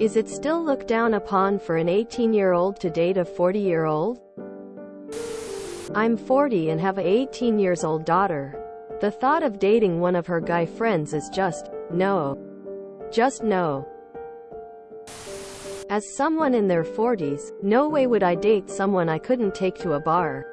Is it still looked down upon for an 18-year-old to date a 40-year-old? I'm 40 and have a 18-years-old daughter. The thought of dating one of her guy friends is just, no. Just no. As someone in their 40s, no way would I date someone I couldn't take to a bar.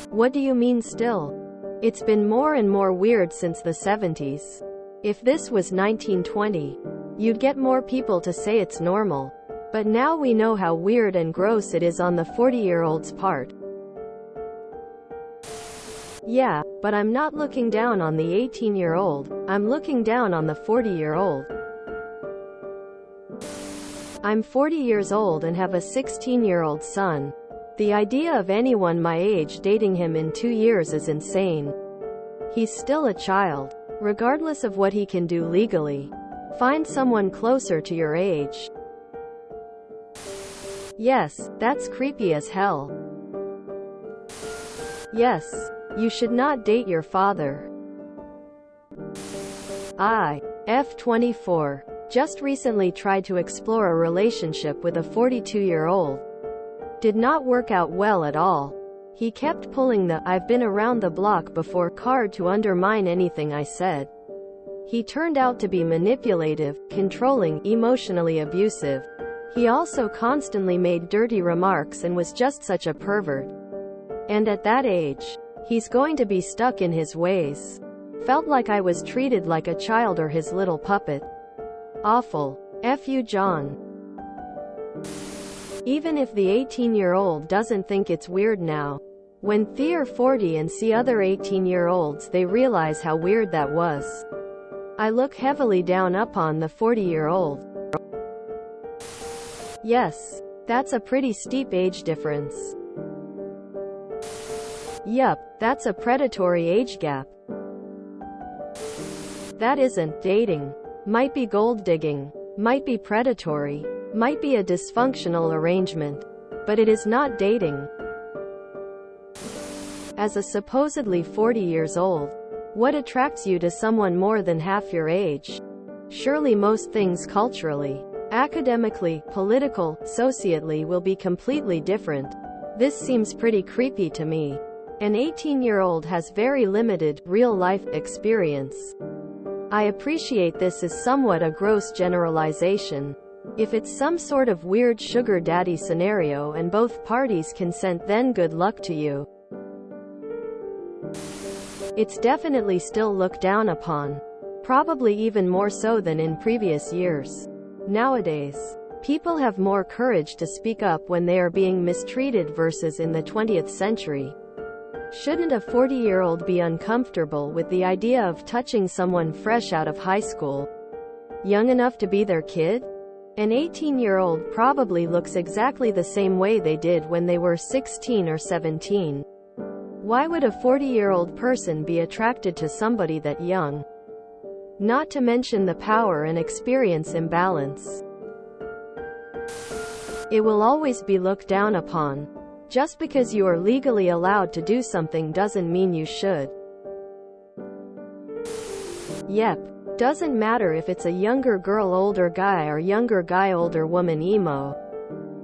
What do you mean still? It's been more and more weird since the 70s. If this was 1920, you'd get more people to say it's normal. But now we know how weird and gross it is on the 40-year-old's part. Yeah, but I'm not looking down on the 18-year-old, I'm looking down on the 40-year-old. I'm 40 years old and have a 16-year-old son. The idea of anyone my age dating him in 2 years is insane. He's still a child. Regardless of what he can do legally. Find someone closer to your age. Yes, that's creepy as hell. Yes, you should not date your father. I, F24, just recently tried to explore a relationship with a 42-year-old. Did not work out well at all. He kept pulling the "I've been around the block before" card to undermine anything I said. He turned out to be manipulative, controlling, emotionally abusive. He also constantly made dirty remarks and was just such a pervert. And at that age, he's going to be stuck in his ways. Felt like I was treated like a child or his little puppet. Awful. F you, John. Even if the 18-year-old doesn't think it's weird now, when they're 40 and see other 18-year-olds, they realize how weird that was. I look heavily down upon the 40-year-old. Yes, that's a pretty steep age difference. Yup, that's a predatory age gap. That isn't dating. Might be gold digging. Might be predatory. Might be a dysfunctional arrangement. But it is not dating. As a supposedly 40 years old, what attracts you to someone more than half your age? Surely most things culturally, academically, political, societally will be completely different. This seems pretty creepy to me. An 18-year-old has very limited, real-life, experience. I appreciate this is somewhat a gross generalization. If it's some sort of weird sugar daddy scenario and both parties consent, then good luck to you. It's definitely still looked down upon. Probably even more so than in previous years. Nowadays, people have more courage to speak up when they are being mistreated versus in the 20th century. Shouldn't a 40-year-old be uncomfortable with the idea of touching someone fresh out of high school? Young enough to be their kid? An 18-year-old probably looks exactly the same way they did when they were 16 or 17. Why would a 40-year-old person be attracted to somebody that young? Not to mention the power and experience imbalance. It will always be looked down upon. Just because you are legally allowed to do something doesn't mean you should. Yep. Doesn't matter if it's a younger girl older guy or younger guy older woman emo.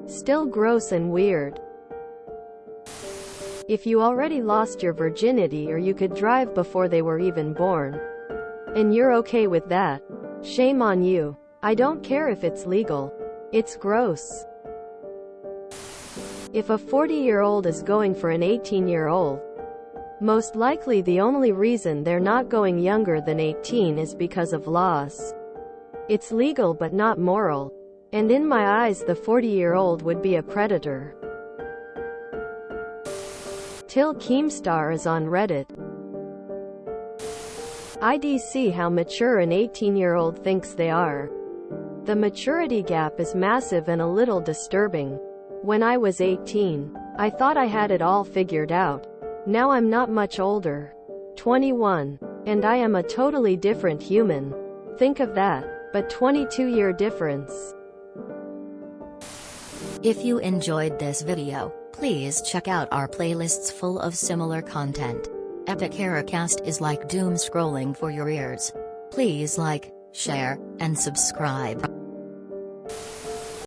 Still gross and weird. If you already lost your virginity or you could drive before they were even born, and you're okay with that, shame on you. I don't care if it's legal. It's gross. If a 40-year-old is going for an 18-year-old, most likely the only reason they're not going younger than 18 is because of laws. It's legal but not moral. And in my eyes the 40-year-old would be a predator. Till Keemstar is on Reddit. I'd see how mature an 18-year-old thinks they are. The maturity gap is massive and a little disturbing. When I was 18, I thought I had it all figured out. Now I'm not much older. 21. And I am a totally different human. Think of that. But 22-year difference. If you enjoyed this video, please check out our playlists full of similar content. Epic Haircast is like doom scrolling for your ears. Please like, share, and subscribe.